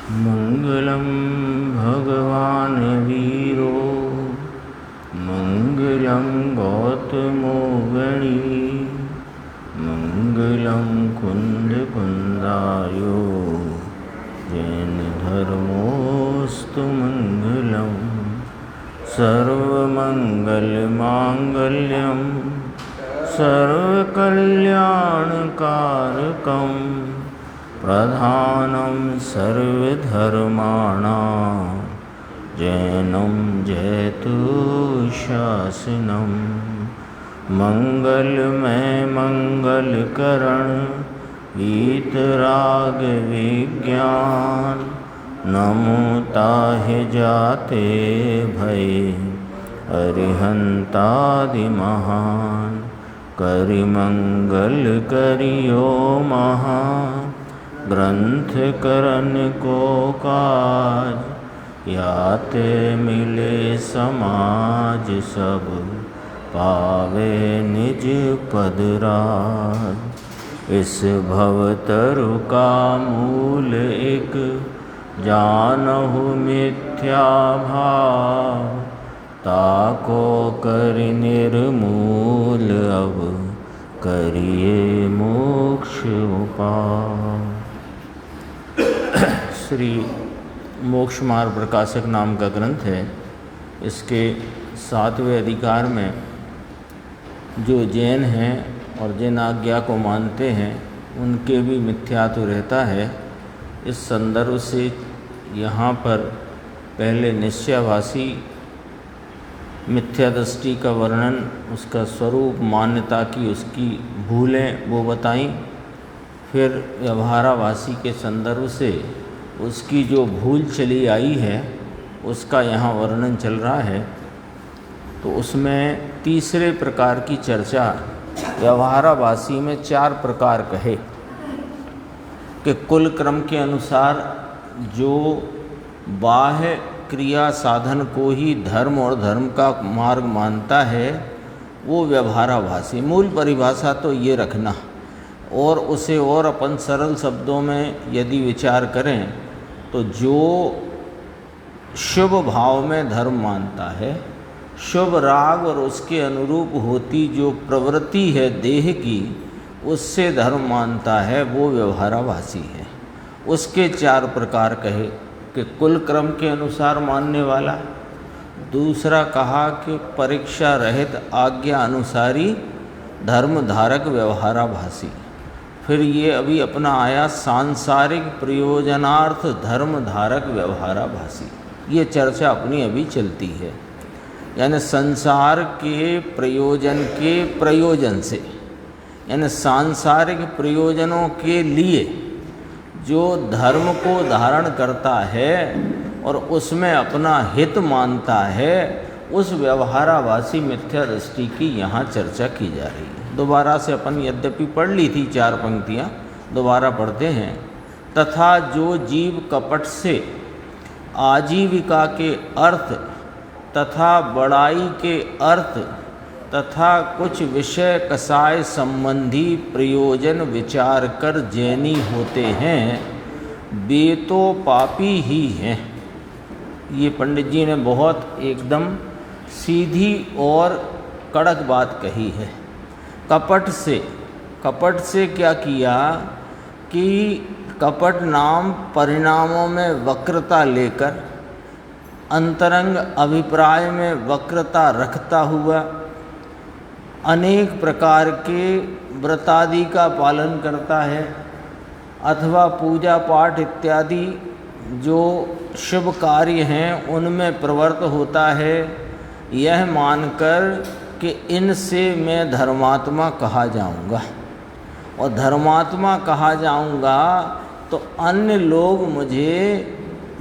मंगलम भगवान वीरो मंगलम गौतमो गणी मंगलम कुंद कुंदायो जैन धर्मोस्तु मंगलम सर्वमंगल मांगल्यम सर्वकल्याणकारकं प्रधानं सर्वधर्माणां जैनं जयतु शासनं मंगलमय मंगलकरण वीतराग विज्ञान नमो ताहि जाते भय अरिहंतादि महान करिमंगल करियो महा ग्रंथ करन को काज याते मिले समाज सब पावे निज पद राज। इस भवतरु का मूल एक जानहु मिथ्या भाव ताको कर निर्मूल अब करिए मोक्ष उपाय। श्री मोक्ष मार्ग प्रकाशक नाम का ग्रंथ है। इसके 7वें अधिकार में जो जैन हैं और जैन आज्ञा को मानते हैं उनके भी मिथ्यात्व रहता है। इस संदर्भ से यहाँ पर पहले निश्चयवासी मिथ्या दृष्टि का वर्णन, उसका स्वरूप, मान्यता की उसकी भूलें वो बताईं। फिर व्यवहारावासी के संदर्भ से उसकी जो भूल चली आई है उसका यहाँ वर्णन चल रहा है। तो उसमें तीसरे प्रकार की चर्चा व्यवहारावासी में 4 प्रकार कहे कि कुल क्रम के अनुसार जो बाह्य क्रिया साधन को ही धर्म और धर्म का मार्ग मानता है वो व्यवहाराभासी। मूल परिभाषा तो ये रखना, और उसे और अपन सरल शब्दों में यदि विचार करें तो जो शुभ भाव में धर्म मानता है, शुभ राग और उसके अनुरूप होती जो प्रवृत्ति है देह की, उससे धर्म मानता है, वो व्यवहाराभासी है। उसके 4 प्रकार कहे कि कुल क्रम के अनुसार मानने वाला, दूसरा कहा कि परीक्षा रहित आज्ञा अनुसारी धर्म धारक व्यवहाराभासी। फिर ये अभी अपना आया सांसारिक प्रयोजनार्थ धर्म धारक व्यवहाराभासी। ये चर्चा अपनी अभी चलती है, यानी संसार के प्रयोजन से, यानी सांसारिक प्रयोजनों के लिए जो धर्म को धारण करता है और उसमें अपना हित मानता है, उस व्यवहाराभासी मिथ्या दृष्टि की यहाँ चर्चा की जा रही है। दोबारा से अपन यद्यपि पढ़ ली थी 4 पंक्तियाँ, दोबारा पढ़ते हैं। तथा जो जीव कपट से आजीविका के अर्थ तथा बड़ाई के अर्थ तथा कुछ विषय कसाय संबंधी प्रयोजन विचार कर जैनी होते हैं, वे तो पापी ही हैं। ये पंडित जी ने बहुत एकदम सीधी और कड़क बात कही है। कपट से क्या किया कि कपट नाम परिणामों में वक्रता लेकर, अंतरंग अभिप्राय में वक्रता रखता हुआ अनेक प्रकार के व्रतादि का पालन करता है, अथवा पूजा पाठ इत्यादि जो शुभ कार्य हैं उनमें प्रवृत्त होता है, यह मानकर कि इनसे मैं धर्मात्मा कहा जाऊंगा, और धर्मात्मा कहा जाऊंगा तो अन्य लोग मुझे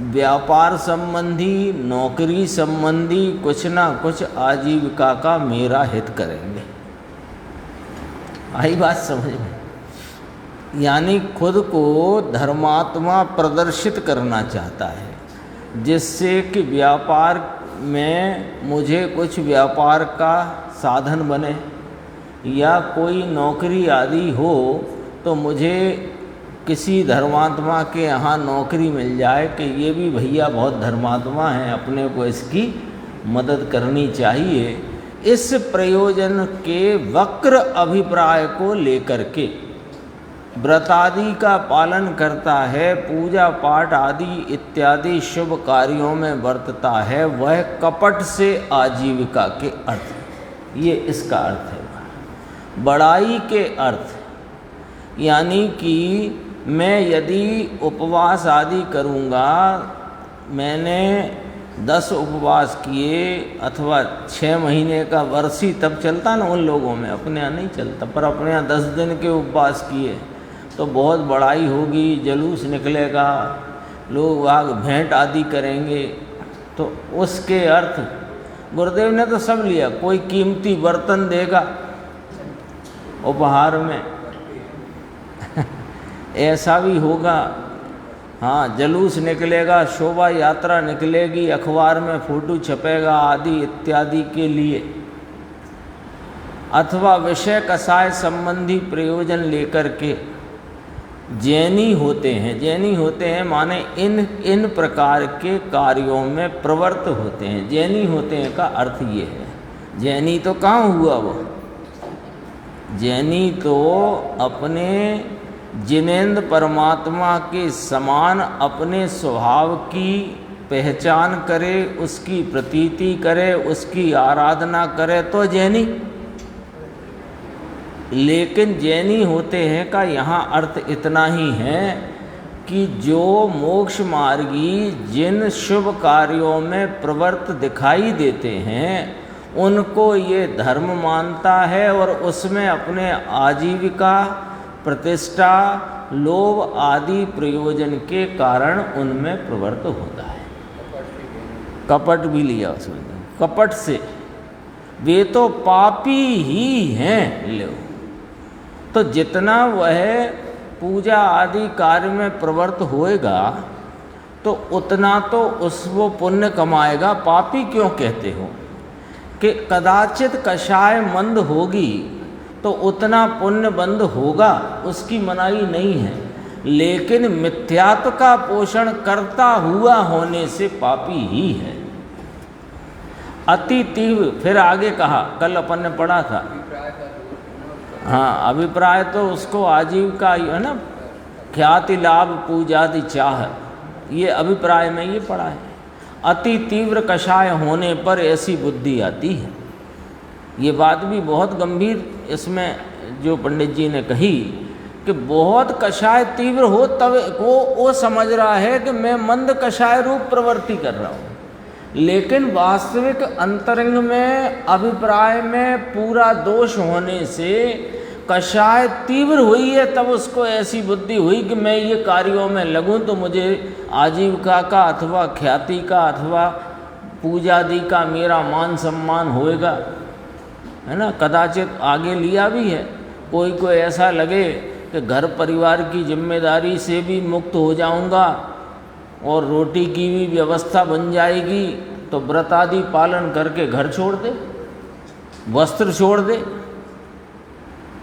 व्यापार संबंधी, नौकरी संबंधी कुछ ना कुछ आजीविका का मेरा हित करेंगे। आई बात समझ में? यानी खुद को धर्मात्मा प्रदर्शित करना चाहता है, जिससे कि व्यापार में मुझे कुछ व्यापार का साधन बने, या कोई नौकरी आदि हो तो मुझे किसी धर्मात्मा के यहाँ नौकरी मिल जाए कि ये भी भैया बहुत धर्मात्मा हैं, अपने को इसकी मदद करनी चाहिए, इस प्रयोजन के वक्र अभिप्राय को लेकर के व्रत आदि का पालन करता है, पूजा पाठ आदि इत्यादि शुभ कार्यों में बरतता है, वह कपट से आजीविका के अर्थ, ये इसका अर्थ है। बड़ाई के अर्थ यानी कि मैं यदि उपवास आदि करूँगा, मैंने 10 उपवास किए अथवा 6 महीने का वर्षी तब चलता ना उन लोगों में, अपने यहाँ नहीं चलता, पर अपने यहाँ 10 दिन के उपवास किए तो बहुत बड़ाई होगी, जलूस निकलेगा, लोग वाग भेंट आदि करेंगे। तो उसके अर्थ गुरुदेव ने तो सब लिया, कोई कीमती बर्तन देगा उपहार में ऐसा भी होगा, हाँ, जलूस निकलेगा, शोभा यात्रा निकलेगी, अखबार में फोटो छपेगा आदि इत्यादि के लिए, अथवा विषय कसाय संबंधी प्रयोजन लेकर के जैनी होते हैं। जैनी होते हैं माने इन प्रकार के कार्यों में प्रवृत्त होते हैं। जैनी होते हैं का अर्थ ये है। जैनी तो कहाँ हुआ वो? जैनी तो अपने जिनेंद्र परमात्मा के समान अपने स्वभाव की पहचान करे, उसकी प्रतीति करे, उसकी आराधना करे तो जैनी। लेकिन जैनी होते हैं का यहाँ अर्थ इतना ही है कि जो मोक्ष मार्गी जिन शुभ कार्यों में प्रवृत्त दिखाई देते हैं उनको ये धर्म मानता है और उसमें अपने आजीविका, प्रतिष्ठा, लोभ आदि प्रयोजन के कारण उनमें प्रवृत्त होता है। कपट भी लिया उसमें, कपट से वे तो पापी ही हैं। लो तो जितना वह पूजा आदि कार्य में प्रवृत्त होएगा तो उतना तो वो पुण्य कमाएगा। पापी क्यों कहते हो कि कदाचित कषाय मंद होगी तो उतना पुण्य बंद होगा, उसकी मनाही नहीं है, लेकिन मिथ्यात्व का पोषण करता हुआ होने से पापी ही है। अति तीव्र, फिर आगे कहा, कल अपन ने पढ़ा था, हाँ, अभिप्राय तो उसको आजीविका है ना, ख्याति लाभ पूजादि चाह, ये अभिप्राय में ये पढ़ा है। अति तीव्र कषाय होने पर ऐसी बुद्धि आती है। ये बात भी बहुत गंभीर इसमें जो पंडित जी ने कही कि बहुत कषाय तीव्र हो तब वो समझ रहा है कि मैं मंद कषाय रूप प्रवृत्ति कर रहा हूँ, लेकिन वास्तविक अंतरंग में अभिप्राय में पूरा दोष होने से कषाय तीव्र हुई है, तब उसको ऐसी बुद्धि हुई कि मैं ये कार्यों में लगूं तो मुझे आजीविका का अथवा ख्याति का अथवा पूजादि का मेरा मान सम्मान होएगा, है ना। कदाचित आगे लिया भी है, कोई को ऐसा लगे कि घर परिवार की जिम्मेदारी से भी मुक्त हो जाऊंगा और रोटी की भी व्यवस्था बन जाएगी तो व्रत आदि पालन करके घर छोड़ दे, वस्त्र छोड़ दे,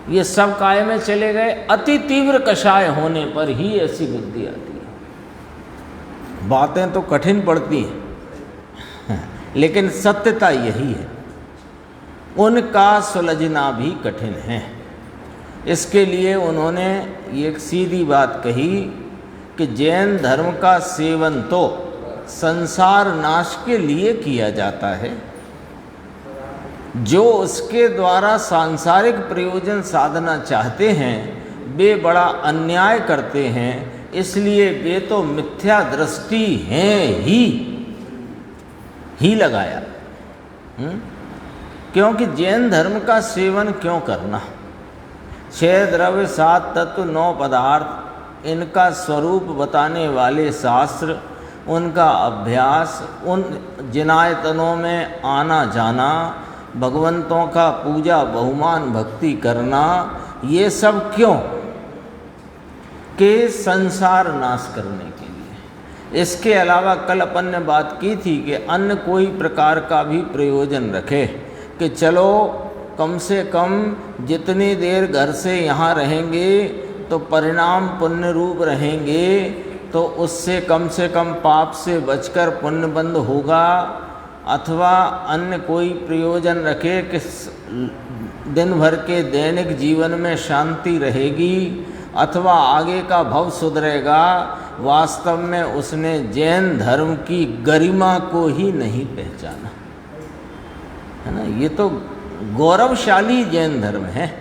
ये सब काय में चले गए। अति तीव्र कषाय होने पर ही ऐसी बुद्धि आती है। बातें तो कठिन पड़ती हैं लेकिन सत्यता यही है, उनका सुलझना भी कठिन है। इसके लिए उन्होंने एक सीधी बात कही कि जैन धर्म का सेवन तो संसार नाश के लिए किया जाता है, जो उसके द्वारा सांसारिक प्रयोजन साधना चाहते हैं वे बड़ा अन्याय करते हैं, इसलिए वे तो मिथ्या दृष्टि हैं ही लगाया। क्योंकि जैन धर्म का सेवन क्यों करना? 6 द्रव्य 7 तत्व 9 पदार्थ, इनका स्वरूप बताने वाले शास्त्र, उनका अभ्यास, उन जिनायतनों में आना जाना, भगवंतों का पूजा बहुमान भक्ति करना, ये सब क्यों? कि संसार नाश करने के लिए। इसके अलावा कल अपन ने बात की थी कि अन्य कोई प्रकार का भी प्रयोजन रखे कि चलो कम से कम जितनी देर घर से यहाँ रहेंगे तो परिणाम पुण्य रूप रहेंगे, तो उससे कम पाप से बचकर पुण्य बंद होगा, अथवा अन्य कोई प्रयोजन रखे कि दिन भर के दैनिक जीवन में शांति रहेगी अथवा आगे का भव सुधरेगा, वास्तव में उसने जैन धर्म की गरिमा को ही नहीं पहचाना, है ना। ये तो गौरवशाली जैन धर्म है,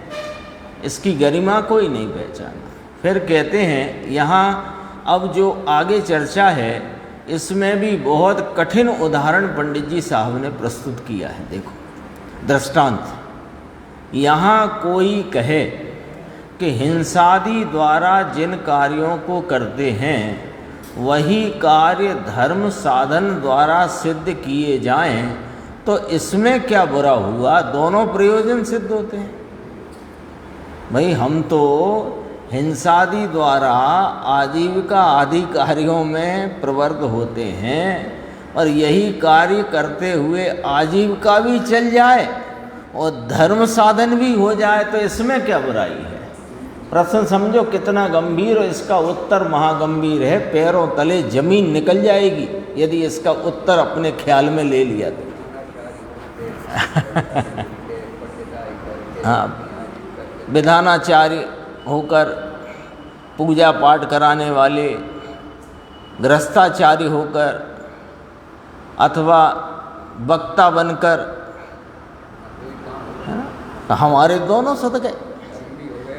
इसकी गरिमा को ही नहीं पहचाना। फिर कहते हैं यहाँ अब जो आगे चर्चा है इसमें भी बहुत कठिन उदाहरण पंडित जी साहब ने प्रस्तुत किया है। देखो दृष्टांत, यहाँ कोई कहे कि हिंसादि द्वारा जिन कार्यों को करते हैं वही कार्य धर्म साधन द्वारा सिद्ध किए जाएं, तो इसमें क्या बुरा हुआ, दोनों प्रयोजन सिद्ध होते हैं। भाई हम तो हिंसादि द्वारा आजीविका आदि कार्यों में प्रवृत्त होते हैं और यही कार्य करते हुए आजीविका भी चल जाए और धर्म साधन भी हो जाए, तो इसमें क्या बुराई है। प्रश्न समझो कितना गंभीर, और इसका उत्तर महागंभीर है, पैरों तले जमीन निकल जाएगी यदि इसका उत्तर अपने ख्याल में ले लिया तो। हाँ, विधानाचार्य होकर पूजा पाठ कराने वाले, गृहस्थाचार्य होकर अथवा वक्ता बनकर, तो हमारे दोनों सद गए।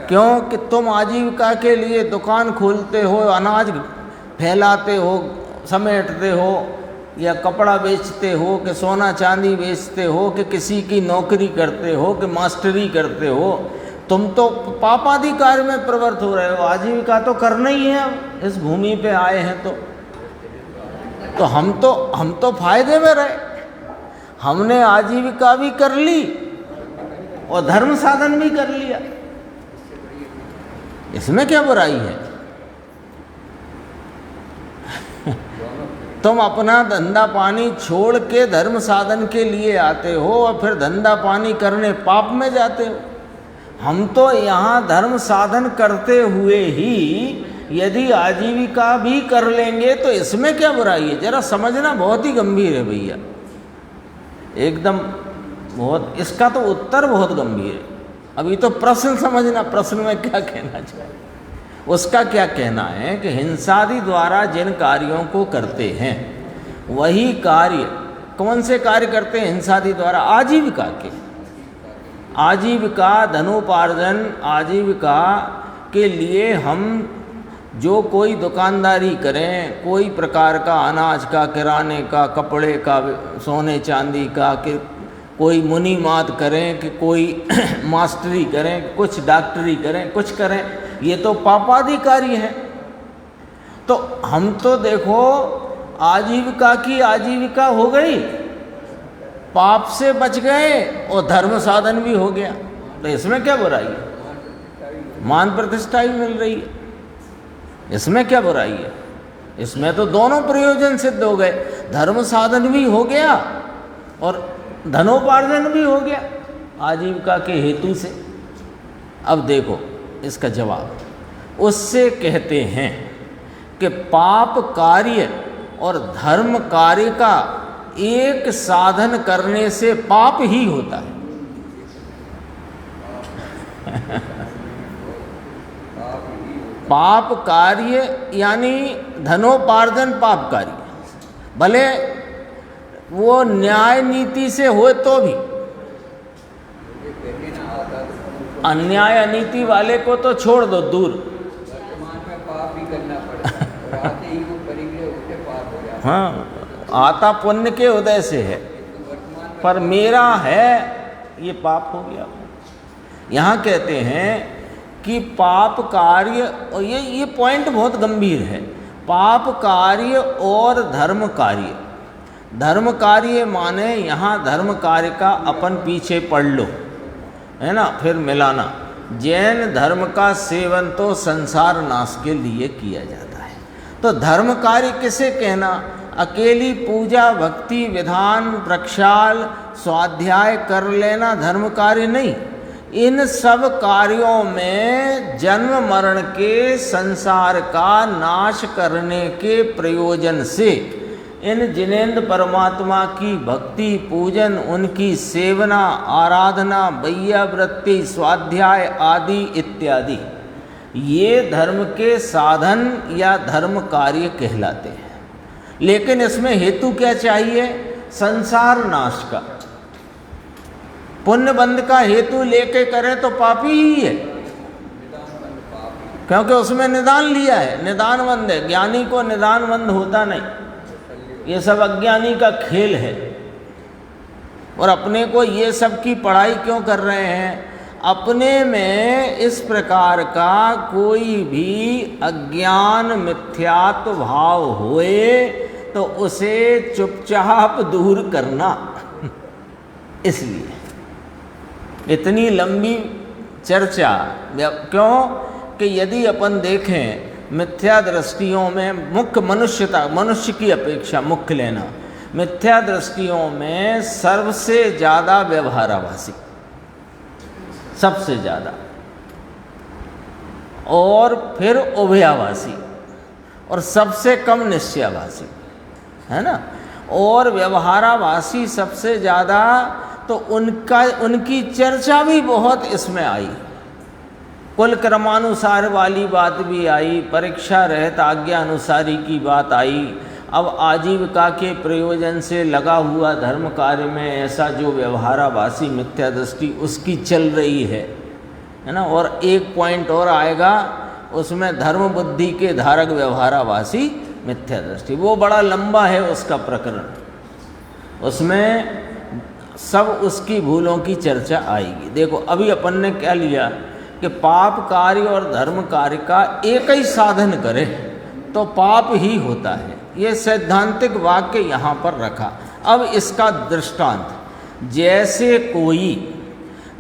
क्यों कि तुम आजीविका के लिए दुकान खोलते हो, अनाज फैलाते हो, समेटते हो, या कपड़ा बेचते हो, कि सोना चांदी बेचते हो, कि किसी की नौकरी करते हो, कि मास्टरी करते हो, तुम तो पापादि कार्य में प्रवृत्त हो रहे हो। आजीविका तो करना ही है, अब इस भूमि पे आए हैं तो हम तो फायदे में रहे, हमने आजीविका भी कर ली और धर्म साधन भी कर लिया, इसमें क्या बुराई है। तुम अपना धंधा पानी छोड़ के धर्म साधन के लिए आते हो और फिर धंधा पानी करने पाप में जाते हो। हम तो यहाँ धर्म साधन करते हुए ही यदि आजीविका भी कर लेंगे तो इसमें क्या बुराई है। जरा समझना, बहुत ही गंभीर है भैया, एकदम बहुत, इसका तो उत्तर बहुत गंभीर है। अभी तो प्रश्न समझना, प्रश्न में क्या कहना चाहिए। उसका क्या कहना है कि हिंसादि द्वारा जिन कार्यों को करते हैं वही कार्य, कौन से कार्य करते हैं हिंसादि द्वारा, आजीविका के, आजीविका धनोपार्जन, आजीविका के लिए हम जो कोई दुकानदारी करें, कोई प्रकार का अनाज का, किराने का, कपड़े का, सोने चांदी का, कि कोई मुनि मात करें, कि कोई मास्टरी करें, कुछ डॉक्टरी करें, कुछ करें, ये तो पापादि कार्य है। तो हम तो देखो आजीविका की आजीविका हो गई, पाप से बच गए और धर्म साधन भी हो गया, तो इसमें क्या बुराई है। मान प्रतिष्ठा भी मिल रही है, इसमें क्या बुराई है। इसमें तो दोनों प्रयोजन सिद्ध हो गए, धर्म साधन भी हो गया और धनोपार्जन भी हो गया आजीविका के हेतु से। अब देखो इसका जवाब, उससे कहते हैं कि पाप कार्य और धर्म कार्य का एक साधन करने से पाप ही होता है। पाप कार्य यानी धनोपार्जन पाप कार्य, भले वो न्याय नीति से हो तो भी। अन्याय अनीति वाले को तो छोड़ दो दूर, वर्तमान में पाप भी करना पड़ता है, आते ही वो परिग्रह होते पाप हो जाता है। हाँ, आता पुण्य के उदय से है, पर मेरा है ये पाप हो गया। यहाँ कहते हैं कि पाप कार्य, और ये पॉइंट बहुत गंभीर है, पाप कार्य और धर्म कार्य। धर्म कार्य माने यहाँ धर्म कार्य का अपन पीछे पढ़ लो, है ना, फिर मिलाना। जैन धर्म का सेवन तो संसार नाश के लिए किया जाता है, तो धर्म कार्य किसे कहना, अकेली पूजा भक्ति विधान प्रक्षाल स्वाध्याय कर लेना धर्म कार्य नहीं। इन सब कार्यों में जन्म मरण के संसार का नाश करने के प्रयोजन से इन जिनेंद्र परमात्मा की भक्ति पूजन, उनकी सेवना, आराधना, वैयावृत्ति, स्वाध्याय आदि इत्यादि ये धर्म के साधन या धर्म कार्य कहलाते हैं। लेकिन इसमें हेतु क्या चाहिए? संसार नाश का। पुण्य बंध का हेतु लेके करे तो पापी ही है, क्योंकि उसमें निदान लिया है, निदान बंध है। ज्ञानी को निदान बंध होता नहीं, ये सब अज्ञानी का खेल है। और अपने को ये सब की पढ़ाई क्यों कर रहे हैं? अपने में इस प्रकार का कोई भी अज्ञान मिथ्यात्व भाव होए तो उसे चुपचाप दूर करना। इसलिए इतनी लंबी चर्चा क्यों कि यदि अपन देखें मिथ्या दृष्टियों में मुख्य मनुष्यता, मनुष्य की अपेक्षा मुख्य लेना, मिथ्या दृष्टियों में सबसे ज़्यादा व्यवहाराभासी, सबसे ज़्यादा, और फिर उभयाभासी, और सबसे कम निश्चयाभासी, है ना। और व्यवहाराभासी सबसे ज़्यादा, तो उनकी चर्चा भी बहुत इसमें आई। कुल क्रमानुसार वाली बात भी आई, परीक्षा रहित आज्ञा अनुसारी की बात आई। अब आजीविका के प्रयोजन से लगा हुआ धर्म कार्य में ऐसा जो व्यवहाराभासी मिथ्या दृष्टि उसकी चल रही है ना। और एक पॉइंट और आएगा उसमें, धर्म बुद्धि के धारक व्यवहाराभासी मिथ्या दृष्टि, वो बड़ा लंबा है उसका प्रकरण, उसमें सब उसकी भूलों की चर्चा आएगी। देखो अभी अपन ने क्या लिया कि पाप कार्य और धर्म कार्य का एक ही साधन करे तो पाप ही होता है, ये सैद्धांतिक वाक्य यहाँ पर रखा। अब इसका दृष्टांत, जैसे कोई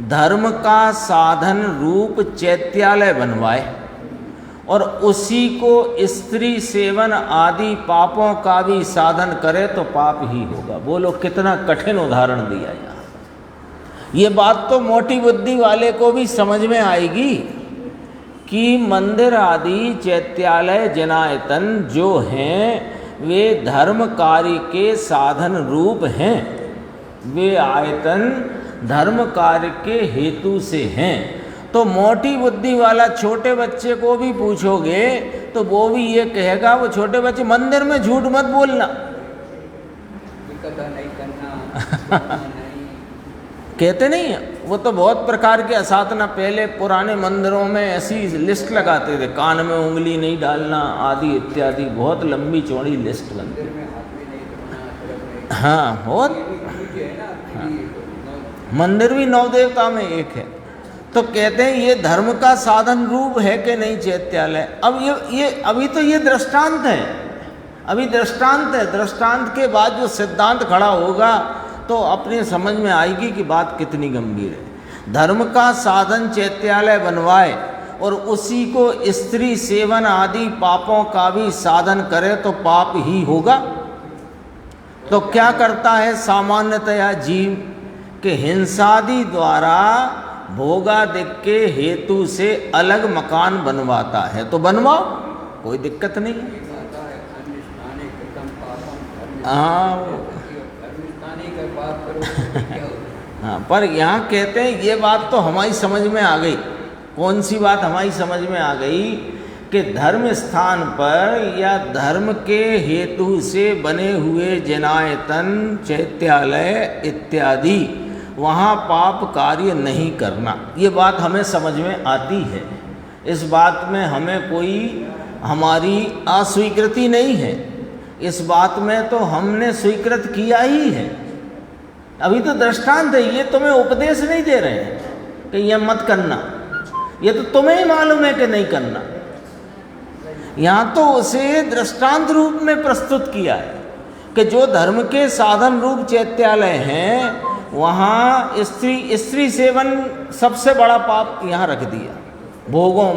धर्म का साधन रूप चैत्यालय बनवाए और उसी को स्त्री सेवन आदि पापों का भी साधन करे तो पाप ही होगा। बोलो कितना कठिन उदाहरण दिया यहाँ। ये बात तो मोटी बुद्धि वाले को भी समझ में आएगी कि मंदिर आदि चैत्यालय जनायतन जो हैं वे धर्म कार्य के साधन रूप हैं, वे आयतन धर्म कार्य के हेतु से हैं। तो मोटी बुद्धि वाला छोटे बच्चे को भी पूछोगे तो वो भी ये कहेगा, वो छोटे बच्चे, मंदिर में झूठ मत बोलना, नहीं करना कहते नहीं है। वो तो बहुत प्रकार के असाधना पहले पुराने मंदिरों में ऐसी लिस्ट लगाते थे, कान में उंगली नहीं डालना आदि इत्यादि, बहुत लंबी चौड़ी लिस्ट बनती है। हाँ बहुत, हाँ। मंदिर भी नौ देवता में एक है। तो कहते हैं ये धर्म का साधन रूप है कि नहीं चैत्यालय। अब ये अभी तो ये दृष्टांत है, अभी दृष्टांत है। दृष्टांत के बाद जो सिद्धांत खड़ा होगा तो अपने समझ में आएगी कि बात कितनी गंभीर है। धर्म का साधन चैत्यालय बनवाए और उसी को स्त्री सेवन आदि पापों का भी साधन करे तो पाप ही होगा। तो क्या करता है सामान्यतया जीव के हिंसादि द्वारा भोगादिक के हेतु से अलग मकान बनवाता है, तो बनवाओ, कोई दिक्कत नहीं है। हाँ पर यहाँ कहते हैं ये बात तो हमारी समझ में आ गई। कौन सी बात हमारी समझ में आ गई? कि धर्म स्थान पर या धर्म के हेतु से बने हुए जनायतन चैत्यालय इत्यादि वहाँ पाप कार्य नहीं करना, ये बात हमें समझ में आती है। इस बात में हमें कोई हमारी अस्वीकृति नहीं है, इस बात में तो हमने स्वीकृत किया ही है। अभी तो दृष्टांत है, ये तुम्हें उपदेश नहीं दे रहे हैं कि ये मत करना, ये तो तुम्हें ही मालूम है कि नहीं करना। यहाँ तो उसे दृष्टांत रूप में प्रस्तुत किया है कि जो धर्म के साधन रूप चैत्यालय हैं वहाँ स्त्री सेवन सबसे बड़ा पाप यहाँ रख दिया भोगों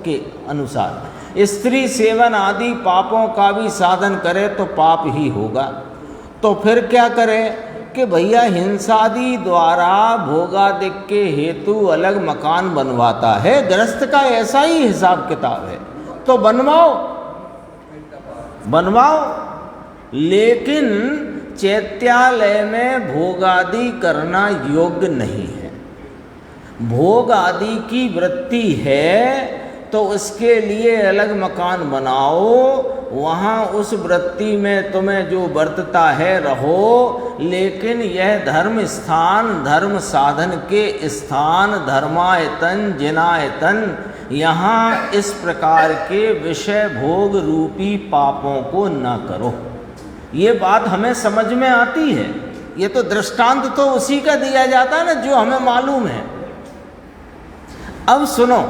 के अनुसार। स्त्री सेवन आदि पापों का भी साधन करे तो पाप ही होगा। तो फिर क्या करे कि भैया हिंसादि द्वारा भोगादिक के हेतु अलग मकान बनवाता है, गृहस्थ का ऐसा ही हिसाब किताब है, तो बनवाओ, लेकिन चैत्यालय में भोगादि करना योग्य नहीं है। भोग आदि की वृत्ति है तो उसके लिए अलग मकान बनाओ, वहाँ उस वृत्ति में तुम्हें जो बरतता है रहो, लेकिन यह धर्म स्थान, धर्म साधन के स्थान, धर्मायतन, जिनायतन, यहाँ इस प्रकार के विषय भोग रूपी पापों को न करो। ये बात हमें समझ में आती है। ये तो दृष्टांत तो उसी का दिया जाता है ना जो हमें मालूम है। अब सुनो,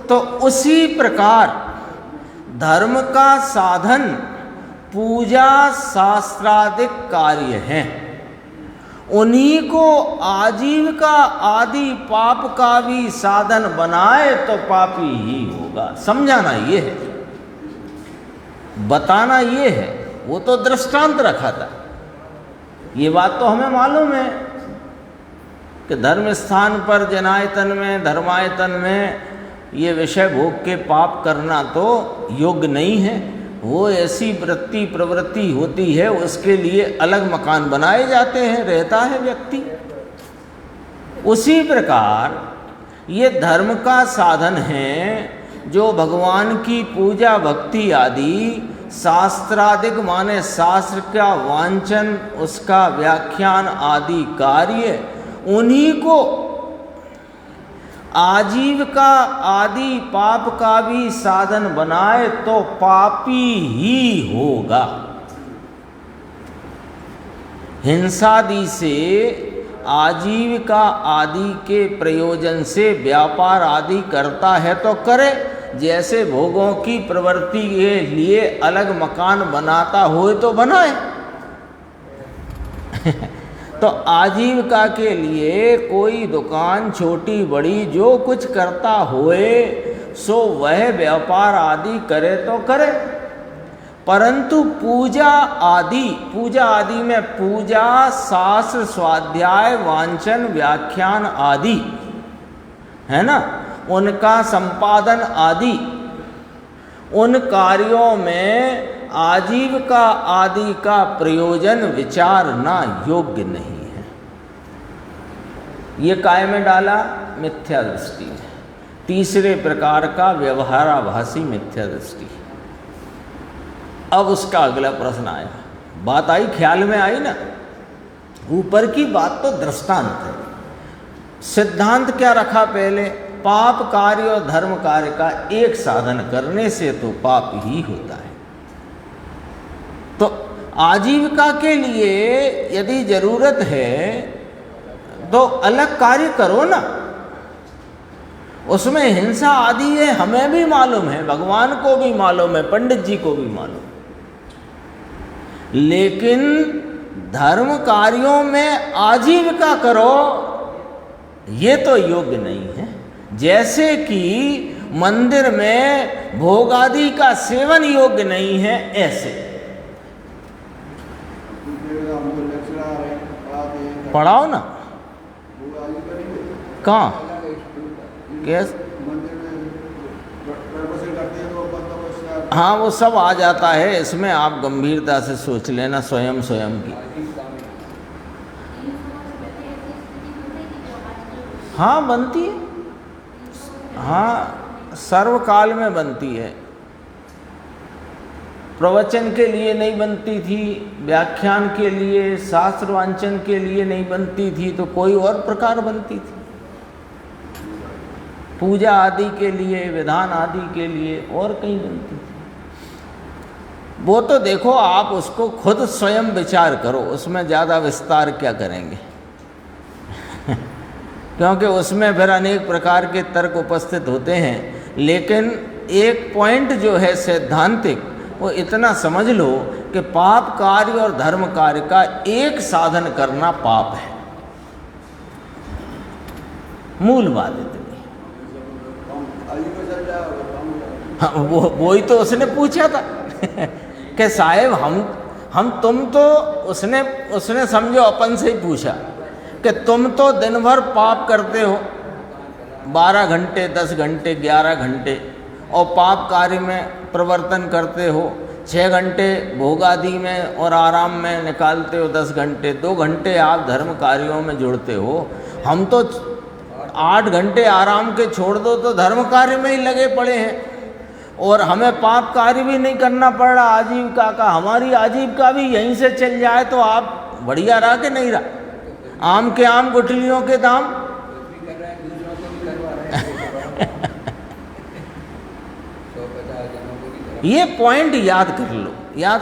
तो उसी प्रकार धर्म का साधन पूजा शास्त्रादिक कार्य हैं, उन्हीं को आजीविका आदि पाप का भी साधन बनाए तो पापी ही होगा। समझाना ये है, बताना ये है। वो तो दृष्टांत रखा था, ये बात तो हमें मालूम है कि धर्म स्थान पर जनायतन में, धर्मायतन में ये विषय भोग के पाप करना तो योग्य नहीं है। वो ऐसी वृत्ति प्रवृत्ति होती है, उसके लिए अलग मकान बनाए जाते हैं, रहता है व्यक्ति। उसी प्रकार ये धर्म का साधन है जो भगवान की पूजा भक्ति आदि शास्त्रादिक माने शास्त्र का वांचन, उसका व्याख्यान आदि कार्य, उन्हीं को आजीविका आदि पाप का भी साधन बनाए तो पापी ही होगा। हिंसादि से आजीविका आदि के प्रयोजन से व्यापार आदि करता है तो करे, जैसे भोगों की प्रवृत्ति के लिए अलग मकान बनाता हो तो बनाए। तो आजीविका के लिए कोई दुकान छोटी बड़ी जो कुछ करता होए सो वह व्यापार आदि करे तो करे, परंतु पूजा आदि में पूजा शास्त्र स्वाध्याय वांचन व्याख्यान आदि है ना, उनका संपादन आदि, उन कार्यों में आजीविका आदि का प्रयोजन विचारना योग्य नहीं है। ये काय में डाला? मिथ्या दृष्टि में। तीसरे प्रकार का व्यवहाराभासी मिथ्या दृष्टि। अब उसका अगला प्रश्न आया, बात आई, ख्याल में आई ना। ऊपर की बात तो दृष्टांत है, सिद्धांत क्या रखा पहले? पाप कार्य और धर्म कार्य का एक साधन करने से तो पाप ही होता है। तो आजीविका के लिए यदि जरूरत है तो अलग कार्य करो ना, उसमें हिंसा आदि है, हमें भी मालूम है, भगवान को भी मालूम है, पंडित जी को भी मालूम, लेकिन धर्म कार्यों में आजीविका करो ये तो योग्य नहीं है। जैसे कि मंदिर में भोग आदि का सेवन योग्य नहीं है, ऐसे पढ़ाओ ना। कहाँ? कैसे? हाँ, वो सब आ जाता है इसमें, आप गंभीरता से सोच लेना स्वयं की। हाँ, बनती है, हाँ, सर्वकाल में बनती है। प्रवचन के लिए नहीं बनती थी, व्याख्यान के लिए, शास्त्र वांचन के लिए नहीं बनती थी, तो कोई और प्रकार बनती थी। पूजा आदि के लिए, विधान आदि के लिए और कहीं बनती थी। वो तो देखो, आप उसको खुद स्वयं विचार करो, उसमें ज़्यादा विस्तार क्या करेंगे क्योंकि उसमें फिर अनेक प्रकार के तर्क उपस्थित होते हैं। लेकिन एक पॉइंट जो है सैद्धांतिक, वो इतना समझ लो कि पाप कार्य और धर्म कार्य का एक साधन करना पाप है। मूल बात इतनी। हाँ, वो ही तो उसने पूछा था कि साहेब तुम तो उसने समझो अपन से ही पूछा कि तुम तो दिन भर पाप करते हो, 12 घंटे, 10 घंटे, 11 घंटे, और पाप कार्य में प्रवर्तन करते हो, 6 घंटे भोग आदि में और आराम में निकालते हो, 10 घंटे, 2 घंटे आप धर्म कार्यों में जुड़ते हो। हम तो 8 घंटे आराम के छोड़ दो तो धर्म कार्य में ही लगे पड़े हैं, और हमें पाप कार्य भी नहीं करना पड़ रहा आजीविका का। हमारी आजीविका भी यहीं से चल जाए तो आप बढ़िया रहा कि नहीं रहा। आम के आम गुठलियों के दाम। ये पॉइंट याद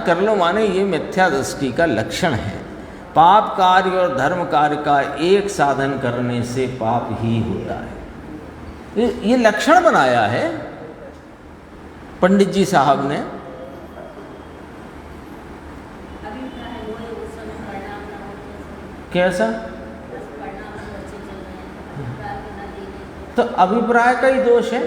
कर लो माने ये मिथ्या दृष्टि का लक्षण है। पाप कार्य और धर्म कार्य का एक साधन करने से पाप ही होता है। ये लक्षण बनाया है पंडित जी साहब ने। कैसा? तो अभिप्राय का ही दोष है।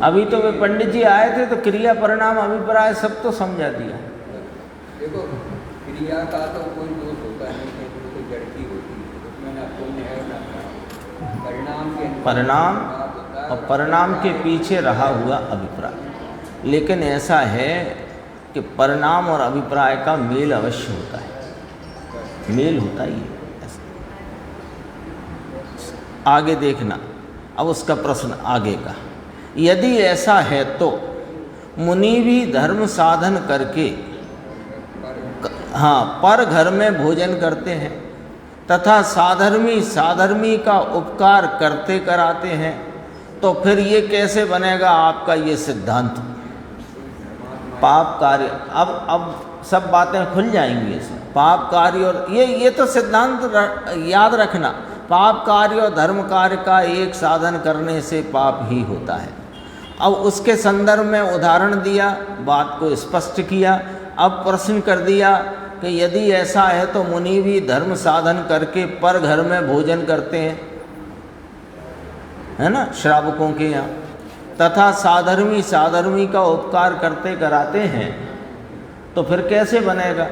अभी तो वे पंडित जी आए थे तो क्रिया परिणाम अभिप्राय सब तो समझा दिया। देखो क्रिया का तो कोई दोष होता नहीं है, तो जड़ की होती है, उसमें ना पुण्य है ना परिणाम और परिणाम के पीछे रहा हुआ अभिप्राय। लेकिन ऐसा है कि परिणाम और अभिप्राय का मेल अवश्य होता है, मेल होता ही है। आगे देखना, अब उसका प्रश्न आगे का। यदि ऐसा है तो मुनि भी धर्म साधन करके पर घर में भोजन करते हैं तथा साधर्मी का उपकार करते कराते हैं, तो फिर ये कैसे बनेगा आपका ये सिद्धांत? पाप कार्य, अब सब बातें खुल जाएंगी इसमें। पाप कार्य और ये तो सिद्धांत याद रखना, पाप कार्य और धर्म कार्य का एक साधन करने से पाप ही होता है। अब उसके संदर्भ में उदाहरण दिया, बात को स्पष्ट किया। अब प्रश्न कर दिया कि यदि ऐसा है तो मुनि भी धर्म साधन करके पर घर में भोजन करते हैं, है ना, श्रावकों के यहाँ, तथा साधर्मी का उपकार करते कराते हैं, तो फिर कैसे बनेगा?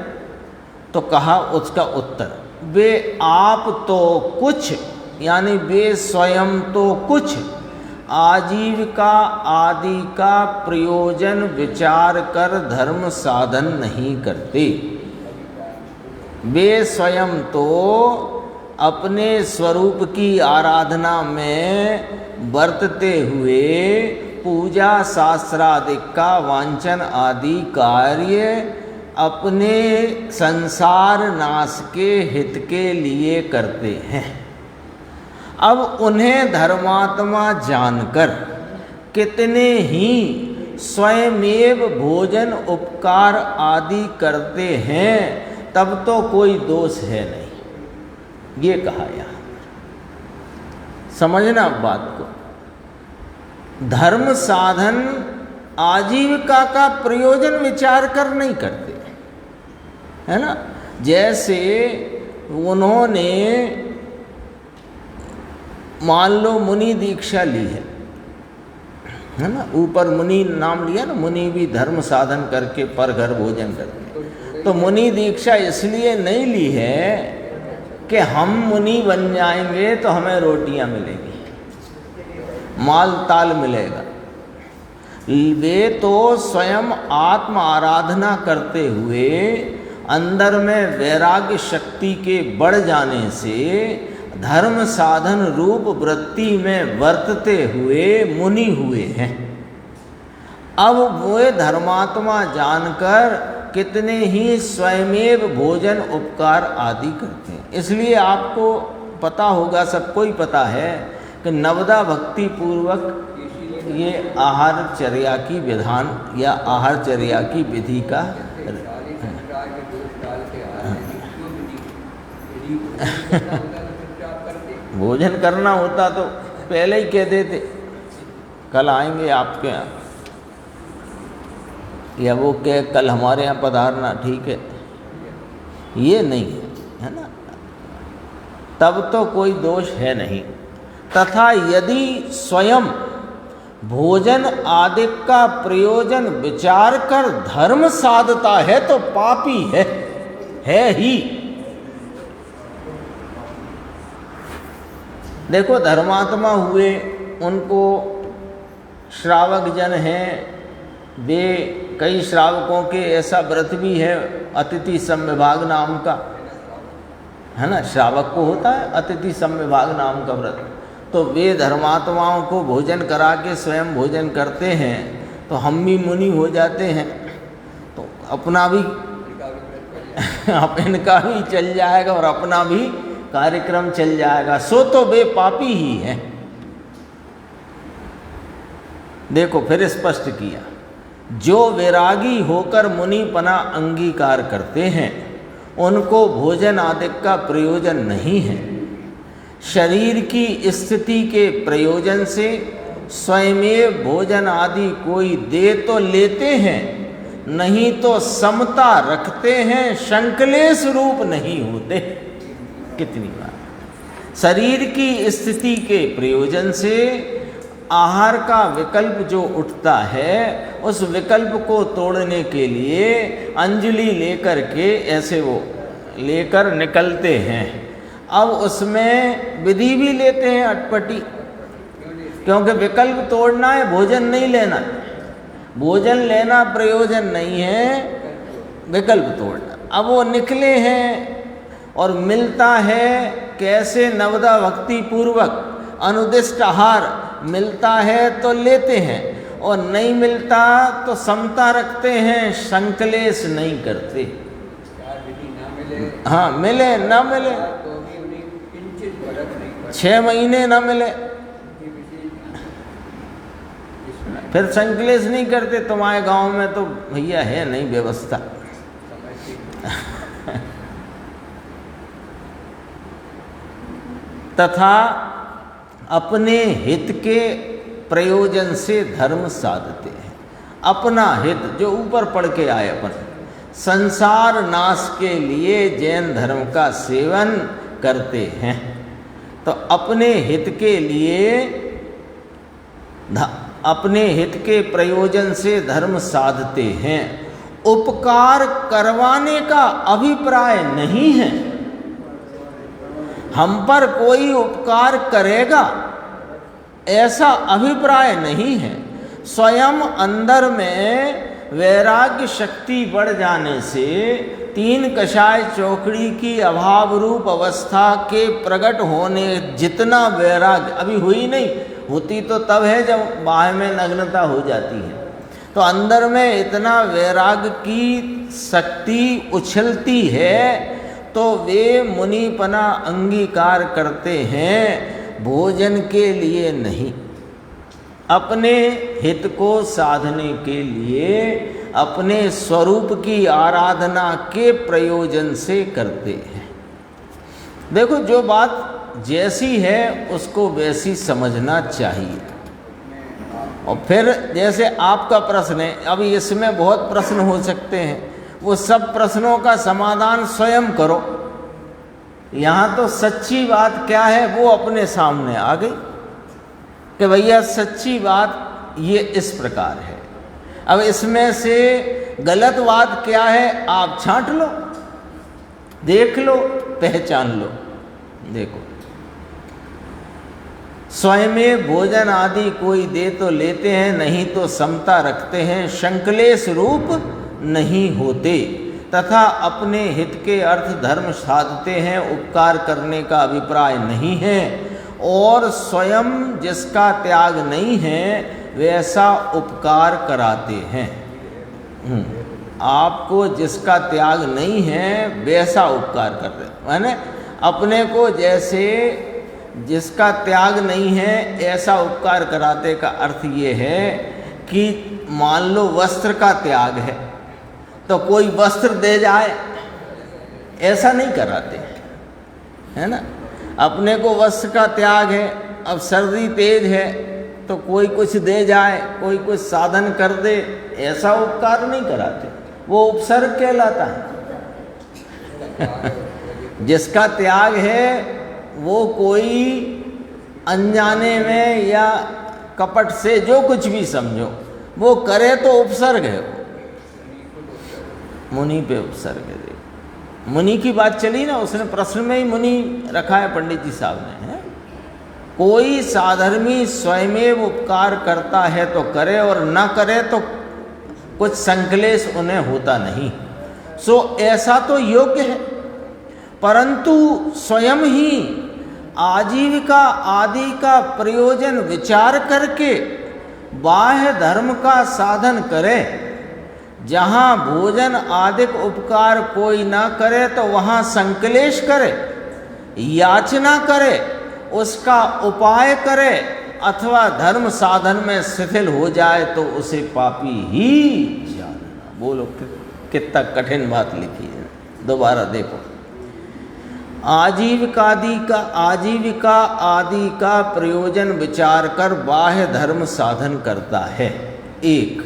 तो कहा उसका उत्तर, वे आप तो कुछ, यानी वे स्वयं तो कुछ आजीविका आदि का प्रयोजन विचार कर धर्म साधन नहीं करते। वे स्वयं तो अपने स्वरूप की आराधना में बरतते हुए पूजा शास्त्रादिक का वांछन आदि कार्य अपने संसार नाश के हित के लिए करते हैं। अब उन्हें धर्मात्मा जानकर कितने ही स्वयमेव भोजन उपकार आदि करते हैं, तब तो कोई दोष है नहीं। ये कहा यहाँ, समझना बात को। धर्म साधन आजीविका का प्रयोजन विचार कर नहीं करते, है ना। जैसे उन्होंने मान लो मुनि दीक्षा ली है ना, ऊपर मुनि नाम लिया ना, मुनि भी धर्म साधन करके पर घर भोजन करते। तो मुनि दीक्षा इसलिए नहीं ली है कि हम मुनि बन जाएंगे तो हमें रोटियां मिलेगी, माल ताल मिलेगा। वे तो स्वयं आत्म आराधना करते हुए अंदर में वैराग्य शक्ति के बढ़ जाने से धर्म साधन रूप वृत्ति में वर्तते हुए मुनि हुए हैं। अब वे धर्मात्मा जानकर कितने ही स्वयमेव भोजन उपकार आदि करते हैं। इसलिए आपको पता होगा, सबको ही पता है कि नवदा भक्ति पूर्वक ये आहारचर्या की विधान या आहारचर्या की विधि का भोजन करना होता तो पहले ही कह देते कल आएंगे आपके यहाँ, या वो कह कल हमारे यहाँ पधारना, ठीक है। ये नहीं है ना, तब तो कोई दोष है नहीं। तथा यदि स्वयं भोजन आदि का प्रयोजन विचार कर धर्म साधता है तो पापी है ही। देखो धर्मात्मा हुए, उनको श्रावक जन हैं, वे कई श्रावकों के ऐसा व्रत भी है अतिथि समविभाग नाम का, है ना, श्रावक को होता है अतिथि समविभाग नाम का व्रत। तो वे धर्मात्माओं को भोजन करा के स्वयं भोजन करते हैं, तो हम भी मुनि हो जाते हैं, तो अपना भी इनका भी चल जाएगा और अपना भी कार्यक्रम चल जाएगा, सो तो वे पापी ही हैं। देखो फिर स्पष्ट किया, जो वैरागी होकर मुनिपना अंगीकार करते हैं उनको भोजन आदि का प्रयोजन नहीं है। शरीर की स्थिति के प्रयोजन से स्वयमेव भोजन आदि कोई दे तो लेते हैं, नहीं तो समता रखते हैं, संकलेश रूप नहीं होते। कितनी बार शरीर की स्थिति के प्रयोजन से आहार का विकल्प जो उठता है, उस विकल्प को तोड़ने के लिए अंजलि लेकर के ऐसे वो लेकर निकलते हैं। अब उसमें विधि भी लेते हैं अटपटी, क्योंकि विकल्प तोड़ना है, भोजन नहीं लेना। भोजन लेना प्रयोजन नहीं है, विकल्प तोड़ना। अब वो निकले हैं और मिलता है कैसे, नवदा भक्ति पूर्वक अनुदिष्ट आहार मिलता है तो लेते हैं, और नहीं मिलता तो समता रखते हैं, संकलेश नहीं करते। हाँ, मिले ना मिले, 6 महीने ना मिले, फिर संकलेश नहीं करते। तुम्हारे गांव में तो भैया है नहीं व्यवस्था। तथा अपने हित के प्रयोजन से धर्म साधते हैं। अपना हित जो ऊपर पढ़ के आए, अपन संसार नाश के लिए जैन धर्म का सेवन करते हैं, तो अपने हित के लिए, अपने हित के प्रयोजन से धर्म साधते हैं। उपकार करवाने का अभिप्राय नहीं है, हम पर कोई उपकार करेगा ऐसा अभिप्राय नहीं है। स्वयं अंदर में वैराग्य शक्ति बढ़ जाने से 3 कषाय चौकड़ी की अभाव रूप अवस्था के प्रकट होने जितना वैराग्य अभी हुई नहीं, होती तो तब है जब बाह्य में नग्नता हो जाती है। तो अंदर में इतना वैराग्य की शक्ति उछलती है तो वे मुनिपना अंगीकार करते हैं, भोजन के लिए नहीं, अपने हित को साधने के लिए, अपने स्वरूप की आराधना के प्रयोजन से करते हैं। देखो जो बात जैसी है उसको वैसी समझना चाहिए। और फिर जैसे आपका प्रश्न है, अभी इसमें बहुत प्रश्न हो सकते हैं, वो सब प्रश्नों का समाधान स्वयं करो। यहाँ तो सच्ची बात क्या है वो अपने सामने आ गई कि भैया सच्ची बात ये इस प्रकार है। अब इसमें से गलत बात क्या है आप छांट लो, देख लो, पहचान लो। देखो, स्वयं में भोजन आदि कोई दे तो लेते हैं, नहीं तो समता रखते हैं, संकलेश रूप नहीं होते, तथा अपने हित के अर्थ धर्म साधते हैं, उपकार करने का अभिप्राय नहीं है, और स्वयं जिसका त्याग नहीं है वैसा उपकार कराते हैं। आपको जिसका त्याग नहीं है वैसा उपकार करते हैं, माने अपने को जैसे जिसका त्याग नहीं है ऐसा उपकार कराते का अर्थ ये है कि मान लो वस्त्र का त्याग है तो कोई वस्त्र दे जाए ऐसा नहीं कराते, है ना। अपने को वस्त्र का त्याग है, अब सर्दी तेज है तो कोई कुछ दे जाए, कोई कुछ साधन कर दे, ऐसा उपकार नहीं कराते, वो उपसर्ग कहलाता है। जिसका त्याग है वो कोई अनजाने में या कपट से जो कुछ भी समझो, वो करे तो उपसर्ग है, मुनि पे उपसर्ग है। मुनि की बात चली ना, उसने प्रश्न में ही मुनि रखा है पंडित जी साहब ने, है? कोई साधर्मी स्वयमेव उपकार करता है तो करे, और न करे तो कुछ संकलेश उन्हें होता नहीं। सो ऐसा तो योग्य है, परंतु स्वयं ही आजीविका आदि का प्रयोजन विचार करके बाह्य धर्म का साधन करे। जहाँ भोजन आदिक उपकार कोई ना करे तो वहाँ संकलेश करे, याचना करे, उसका उपाय करे, अथवा धर्म साधन में शिथिल हो जाए तो उसे पापी ही जानना। बोलो कितना कठिन बात लिखी है, दोबारा देखो। आजीविका आदि का प्रयोजन विचार कर बाह्य धर्म साधन करता है। एक,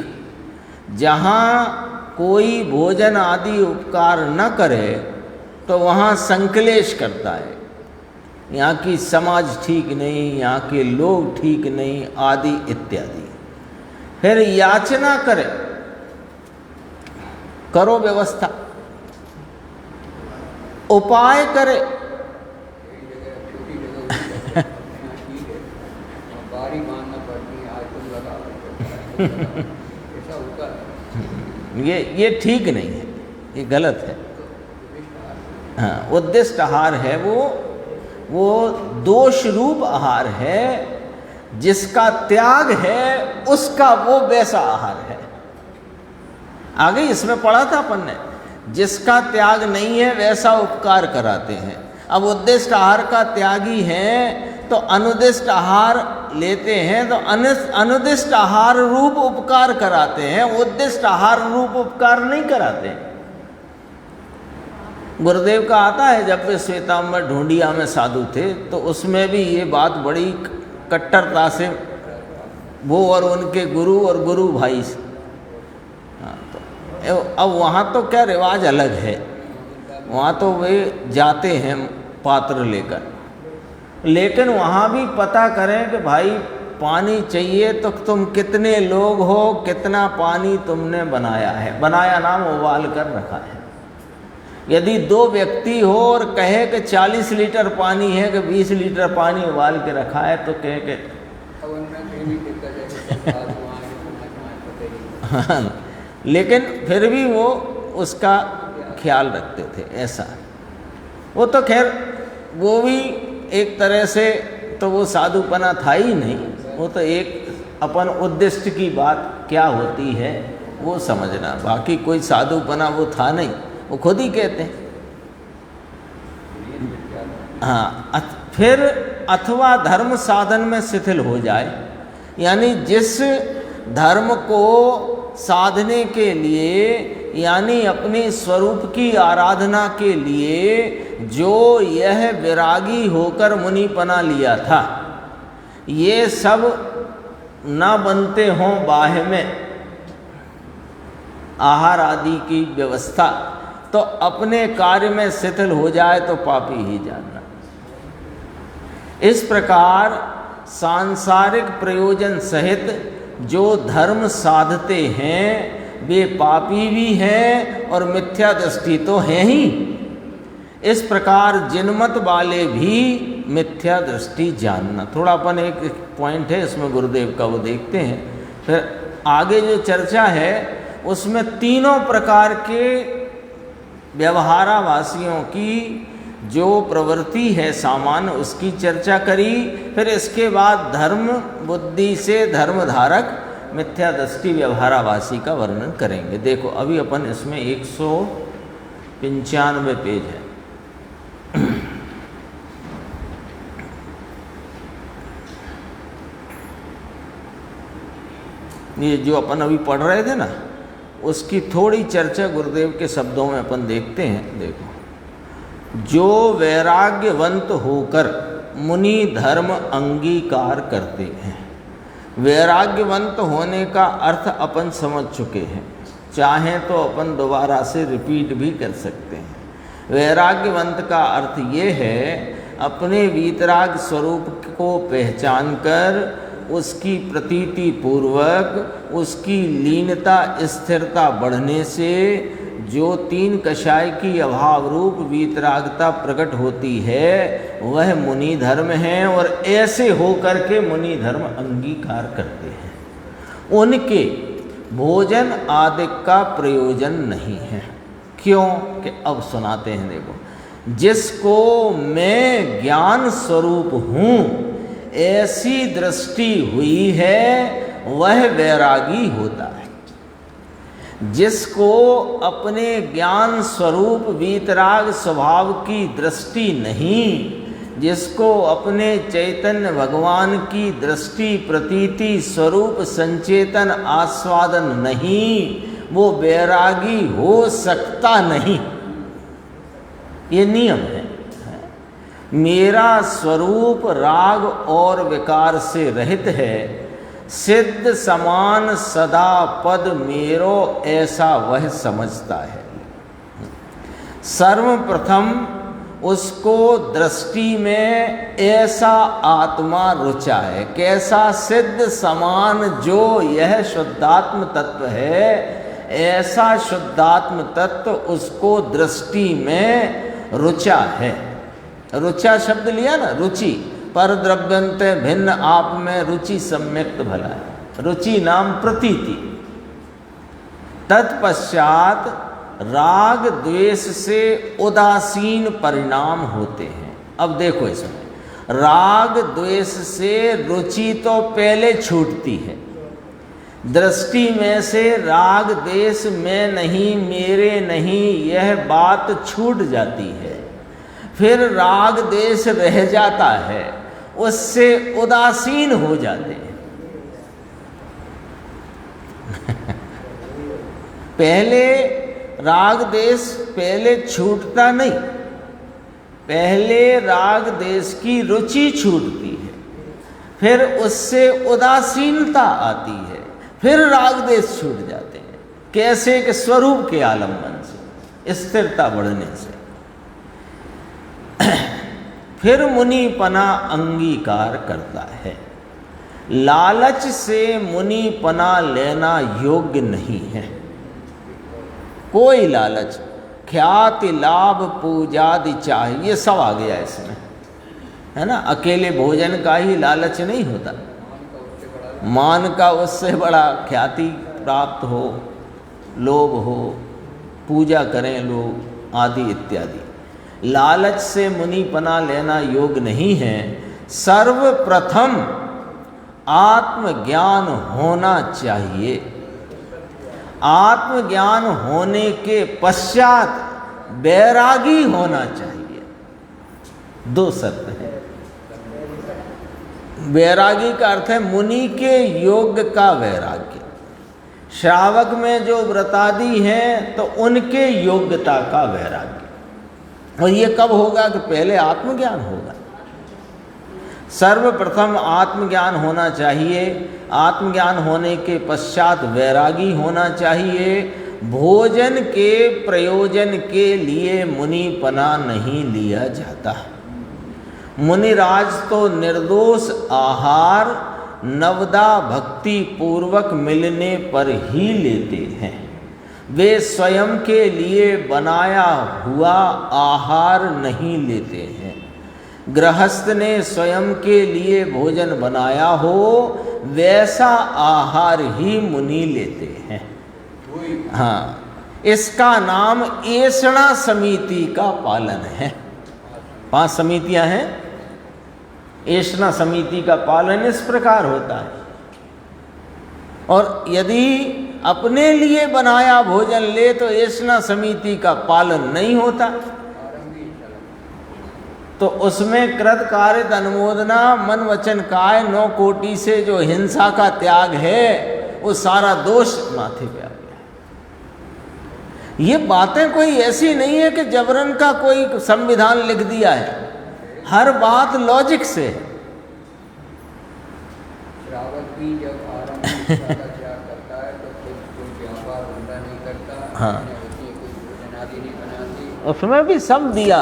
जहाँ कोई भोजन आदि उपकार न करे तो वहाँ संकलेश करता है, यहाँ की समाज ठीक नहीं, यहाँ के लोग ठीक नहीं आदि इत्यादि। फिर याचना करे, करो व्यवस्था, उपाय करे, बारी मानना पड़ती है, आज तुम लगा ऐसा होता है। ये ठीक नहीं है, ये गलत है। हाँ, उद्दिष्ट आहार है वो दोष रूप आहार है, जिसका त्याग है उसका वो वैसा आहार है। आगे इसमें पढ़ा था अपन ने, जिसका त्याग नहीं है वैसा उपकार कराते हैं। अब उद्दिष्ट आहार का त्यागी है तो अनुदिष्ट आहार लेते हैं, तो अनुदिष्ट आहार रूप उपकार कराते हैं, उद्दिष्ट आहार रूप उपकार नहीं कराते। गुरुदेव का आता है, जब वे श्वेतांबर ढूंढिया में साधु थे तो उसमें भी ये बात बड़ी कट्टरता से, वो और उनके गुरु और गुरु भाई से। हाँ, तो अब वहाँ तो क्या रिवाज अलग है, वहाँ तो वे जाते हैं पात्र लेकर, लेकिन वहाँ भी पता करें कि भाई पानी चाहिए तो तुम कितने लोग हो, कितना पानी तुमने बनाया है। बनाया नाम उबाल कर रखा है। यदि 2 व्यक्ति हो और कहे कि 40 लीटर पानी है कि 20 लीटर पानी उबाल के रखा है, तो कहे कि हाँ, लेकिन फिर भी वो उसका ख्याल रखते थे। ऐसा वो तो खैर वो भी एक तरह से तो वो साधुपना था ही नहीं, वो तो एक अपन उद्दिष्ट की बात क्या होती है वो समझना, बाकी कोई साधुपना वो था नहीं, वो खुद ही कहते हैं। हाँ, फिर अथवा धर्म साधन में शिथिल हो जाए, यानी जिस धर्म को साधने के लिए, यानी अपने स्वरूप की आराधना के लिए जो यह विरागी होकर मुनिपना लिया था, ये सब न बनते हों बाह्य में आहार आदि की व्यवस्था, तो अपने कार्य में शिथिल हो जाए तो पापी ही जानना। इस प्रकार सांसारिक प्रयोजन सहित जो धर्म साधते हैं वे पापी भी हैं और मिथ्या दृष्टि तो हैं ही। इस प्रकार जिनमत वाले भी मिथ्या दृष्टि जानना। थोड़ा अपन एक पॉइंट है इसमें गुरुदेव का, वो देखते हैं। फिर आगे जो चर्चा है उसमें तीनों प्रकार के व्यवहारावासियों की जो प्रवृत्ति है सामान्य, उसकी चर्चा करी। फिर इसके बाद धर्म बुद्धि से धर्मधारक मिथ्या दृष्टि व्यवहारावासी का वर्णन करेंगे। देखो अभी अपन इसमें 195 पेज है। ये जो अपन अभी पढ़ रहे थे ना, उसकी थोड़ी चर्चा गुरुदेव के शब्दों में अपन देखते हैं। देखो, जो वैराग्यवंत होकर मुनि धर्म अंगीकार करते हैं। वैराग्यवंत होने का अर्थ अपन समझ चुके हैं, चाहें तो अपन दोबारा से रिपीट भी कर सकते हैं। वैराग्यवंत का अर्थ ये है, अपने वीतराग स्वरूप को पहचान कर उसकी प्रतीति पूर्वक उसकी लीनता स्थिरता बढ़ने से जो तीन कषाय की अभाव रूप वीतरागता प्रकट होती है वह मुनि धर्म है, और ऐसे होकर के मुनि धर्म अंगीकार करते हैं। उनके भोजन आदि का प्रयोजन नहीं है। क्यों? कि अब सुनाते हैं, देखो, जिसको मैं ज्ञान स्वरूप हूँ ऐसी दृष्टि हुई है वह वैरागी होता है। जिसको अपने ज्ञान स्वरूप वीतराग स्वभाव की दृष्टि नहीं, जिसको अपने चैतन्य भगवान की दृष्टि प्रतीति स्वरूप संचेतन आस्वादन नहीं, वो वैरागी हो सकता नहीं। ये नियम है। मेरा स्वरूप राग और विकार से रहित है, सिद्ध समान सदा पद मेरो ऐसा वह समझता है। सर्वप्रथम उसको दृष्टि में ऐसा आत्मा रुचा है। कैसा? सिद्ध समान जो यह शुद्धात्म तत्व है, ऐसा शुद्धात्म तत्व उसको दृष्टि में रुचा है। रुचा शब्द लिया ना, रुचि, पर द्रव्यंत भिन्न आप में रुचि सम्यक्त भला है। रुचि नाम प्रतीति। तत्पश्चात राग द्वेष से उदासीन परिणाम होते हैं। अब देखो इसमें, राग द्वेष से रुचि तो पहले छूटती है। दृष्टि में से राग द्वेष में नहीं, मेरे नहीं, यह बात छूट जाती है। फिर राग द्वेष रह जाता है, उससे उदासीन हो जाते हैं। पहले राग द्वेष पहले छूटता नहीं, पहले राग द्वेष की रुचि छूटती है, फिर उससे उदासीनता आती है, फिर राग द्वेष छूट जाते हैं। कैसे? कि स्वरूप के आलम्बन से, स्थिरता बढ़ने से। फिर मुनिपना अंगीकार करता है। लालच से मुनिपना लेना योग्य नहीं है। कोई लालच, ख्याति लाभ पूजादि चाहिए, सब आ गया इसमें, है ना। अकेले भोजन का ही लालच नहीं होता, मान का उससे बड़ा ख्याति प्राप्त हो, लोभ हो, पूजा करें लोग आदि इत्यादि। लालच से मुनिपना लेना योग्य नहीं है। सर्वप्रथम आत्मज्ञान होना चाहिए। आत्मज्ञान होने के पश्चात वैरागी होना चाहिए। दो शर्त है। वैरागी का अर्थ है मुनि के योग का वैराग्य। श्रावक में जो व्रतादि हैं तो उनके योग्यता का वैराग्य। और ये कब होगा? कि पहले आत्मज्ञान होगा। सर्वप्रथम आत्मज्ञान होना चाहिए। आत्मज्ञान होने के पश्चात वैरागी होना चाहिए। भोजन के प्रयोजन के लिए मुनिपना नहीं लिया जाता। मुनिराज तो निर्दोष आहार नवदा भक्ति पूर्वक मिलने पर ही लेते हैं। वे स्वयं के लिए बनाया हुआ आहार नहीं लेते हैं। गृहस्थ ने स्वयं के लिए भोजन बनाया हो वैसा आहार ही मुनि लेते हैं। हाँ, इसका नाम ऐषणा समिति का पालन है। 5 समितियां हैं। ऐषणा समिति का पालन इस प्रकार होता है। और यदि अपने लिए बनाया भोजन ले तो ऐषणा समिति का पालन नहीं होता, तो उसमें कृत कारित अनुमोदना मन वचन काय 9 कोटि से जो हिंसा का त्याग है वो सारा दोष माथे पे आ गया। ये बातें कोई ऐसी नहीं है कि जबरन का कोई संविधान लिख दिया है। हर बात लॉजिक से है। श्रावक भी जब आरंभ में त्याग करता है तो कोई व्यापार धंधा नहीं करता। हाँ, भोजन आदि नहीं बनाती। उसमें भी सब दिया।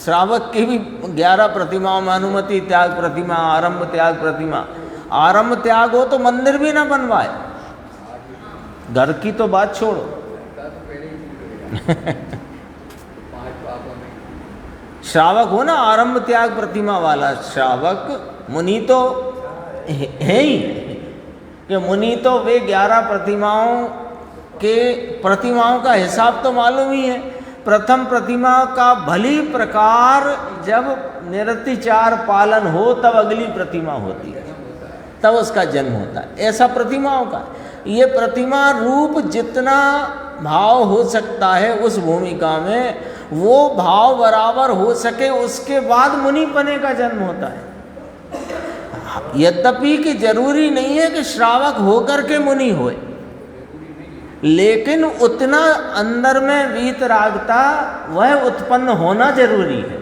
श्रावक की भी 11 प्रतिमाओं में अनुमति त्याग प्रतिमा, आरंभ त्याग प्रतिमा, आरंभ त्याग हो तो मंदिर भी ना बनवाए, घर की तो बात छोड़ो। का तो पहले ही ठीक हो जाए। 5 पापों में श्रावक हो ना, आरंभ त्याग प्रतिमा वाला श्रावक। मुनि तो है ही कि मुनि तो वे 11 प्रतिमाओं का हिसाब तो मालूम ही है। प्रथम प्रतिमा का भली प्रकार जब निरतिचार पालन हो तब अगली प्रतिमा होती है, तब उसका जन्म होता है। ऐसा प्रतिमाओं का, ये प्रतिमा रूप जितना भाव हो सकता है उस भूमिका में, वो भाव बराबर हो सके उसके बाद मुनिपने का जन्म होता है। यद्यपि कि जरूरी नहीं है कि श्रावक होकर के मुनि होए, लेकिन उतना अंदर में वीतरागता वह उत्पन्न होना जरूरी है,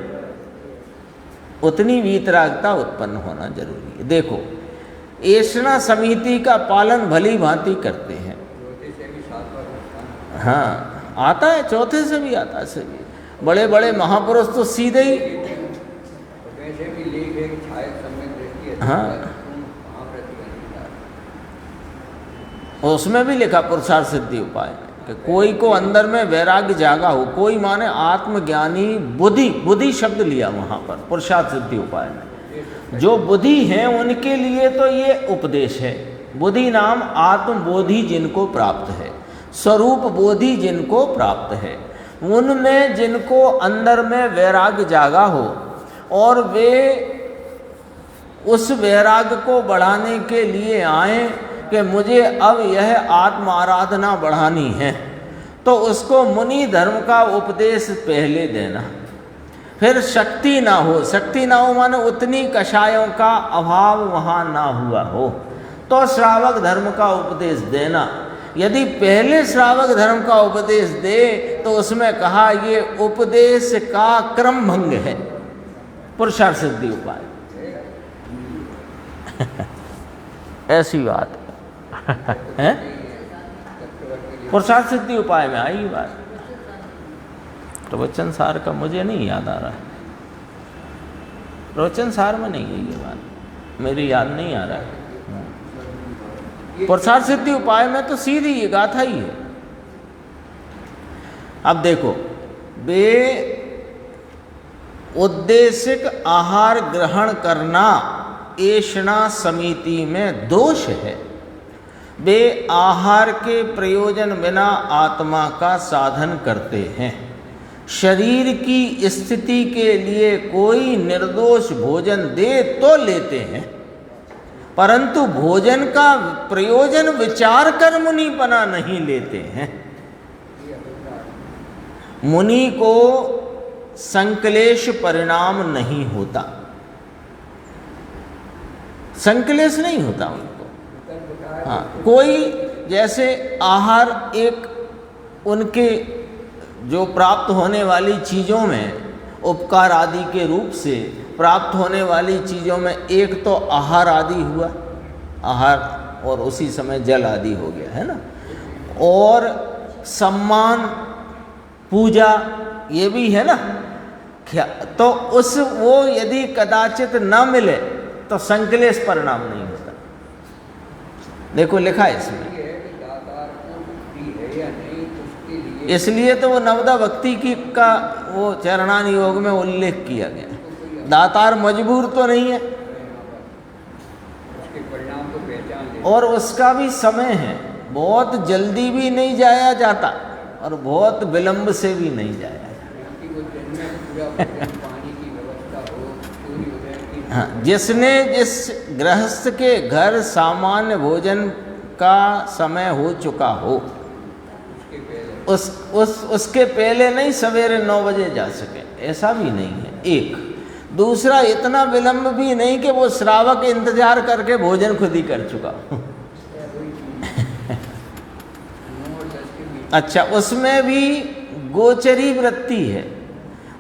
उतनी वीतरागता उत्पन्न होना जरूरी है। देखो, ऐषणा समिति का पालन भली भांति करते हैं। चौथे से भी 7 बार नुकसान हाँ, आता है, चौथे से भी आता है। सभी बड़े बड़े महापुरुष तो सीधे ही वैसे भी लेख है कि छाया सम्यक दृष्टि है। हाँ। कहाँ प्रतिबंधित उसमें भी लिखा पुरुषार्थ सिद्धि उपाय कि कोई को अंदर में वैराग्य जागा हो, कोई माने आत्मज्ञानी बुद्धि, बुद्धि शब्द लिया वहाँ पर पुरुषार्थ सिद्धि उपाय में। जो बुद्धि हैं उनके लिए तो ये उपदेश है। बुद्धि नाम आत्मबोधि जिनको प्राप्त है, स्वरूप बोधि जिनको प्राप्त है, उनमें जिनको अंदर में वैराग्य जागा हो और वे उस वैराग्य को बढ़ाने के लिए आए कि मुझे अब यह आत्म आराधना बढ़ानी है, तो उसको मुनि धर्म का उपदेश पहले देना। फिर शक्ति ना हो, शक्ति ना हो माने उतनी कषायों का अभाव वहाँ ना हुआ हो तो श्रावक धर्म का उपदेश देना। यदि पहले श्रावक धर्म का उपदेश दे तो उसमें कहा ये उपदेश का क्रम भंग है, पुरुषार्थ सिद्धि उपाय। ऐसी बात है, पुरुषार्थ सिद्धि उपाय में आई बात। प्रवचन सार का मुझे नहीं याद आ रहा, प्रवचन सार में नहीं है ये बात, मेरी याद नहीं आ रहा है। पुरुषार्थ सिद्धि उपाय में तो सीधी ये गाथा ही है। अब देखो, वे उद्देशिक आहार ग्रहण करना ऐषणा समिति में दोष है। वे आहार के प्रयोजन बिना आत्मा का साधन करते हैं। शरीर की स्थिति के लिए कोई निर्दोष भोजन दे तो लेते हैं, परंतु भोजन का प्रयोजन विचार कर मुनिपना नहीं लेते हैं। मुनि को संक्लेश परिणाम नहीं होता, संक्लेश नहीं होता उनको। हाँ, कोई जैसे आहार एक उनके जो प्राप्त होने वाली चीज़ों में उपकार आदि के रूप से प्राप्त होने वाली चीज़ों में एक तो आहार आदि हुआ, आहार, और उसी समय जल आदि हो गया है ना, और सम्मान पूजा ये भी है ना। तो उस वो यदि कदाचित न मिले तो संक्लेश परिणाम नहीं होता। देखो लिखा है इसमें, इसलिए तो वो नवदा भक्ति की का वो चरणान योग में उल्लेख किया गया। दातार मजबूर तो नहीं है, उसके परिणाम को पहचान ले, और उसका भी समय है, बहुत जल्दी भी नहीं जाया जाता और बहुत विलंब से भी नहीं जाया जाता। व्यक्ति को दिन में पूरा भोजन पानी की व्यवस्था हो, पूरी हो जाए। हाँ, जिसने जिस गृहस्थ के घर सामान्य भोजन का समय हो चुका हो, उसके पहले नहीं सवेरे 9 बजे जा सके, ऐसा भी नहीं है। एक दूसरा, इतना विलंब भी नहीं कि वो श्रावक इंतजार करके भोजन खुद ही कर चुका हो। अच्छा, उसमें भी गोचरी वृत्ति है,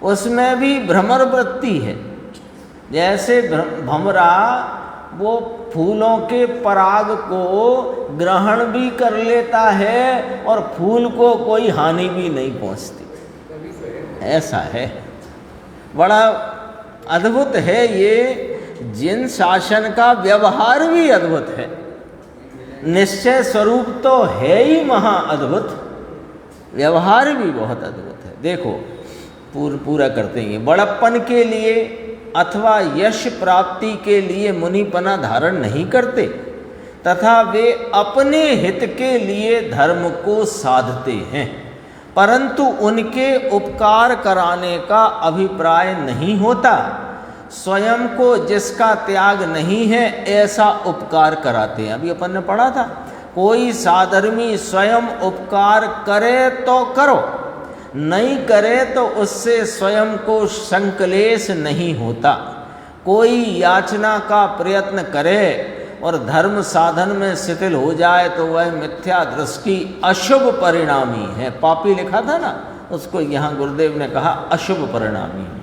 उसमें भी भ्रमर वृत्ति है। जैसे भंवरा वो फूलों के पराग को ग्रहण भी कर लेता है और फूल को कोई हानि भी नहीं पहुंचती, ऐसा है। बड़ा अद्भुत है ये जिन शासन का व्यवहार भी अद्भुत है, निश्चय स्वरूप तो है ही महा अद्भुत, व्यवहार भी बहुत अद्भुत है। देखो पूरा करते हैं। बड़प्पन के लिए अथवा यश प्राप्ति के लिए मुनिपना धारण नहीं करते, तथा वे अपने हित के लिए धर्म को साधते हैं, परंतु उनके उपकार कराने का अभिप्राय नहीं होता। स्वयं को जिसका त्याग नहीं है ऐसा उपकार कराते हैं। अभी अपन ने पढ़ा था, कोई साधर्मी स्वयं उपकार करे तो करो, नहीं करे तो उससे स्वयं को संकलेश नहीं होता। कोई याचना का प्रयत्न करे और धर्म साधन में शिथिल हो जाए तो वह मिथ्या दृष्टि अशुभ परिणामी है। पापी लिखा था ना, उसको यहाँ गुरुदेव ने कहा अशुभ परिणामी है।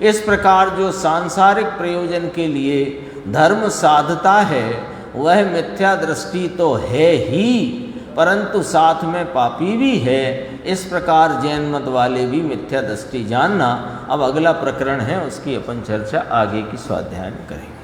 इस प्रकार जो सांसारिक प्रयोजन के लिए धर्म साधता है वह मिथ्या दृष्टि तो है ही, परंतु साथ में पापी भी है। इस प्रकार जैन मत वाले भी मिथ्या दृष्टि जानना। अब अगला प्रकरण है, उसकी अपन चर्चा आगे की स्वाध्याय में करेंगे।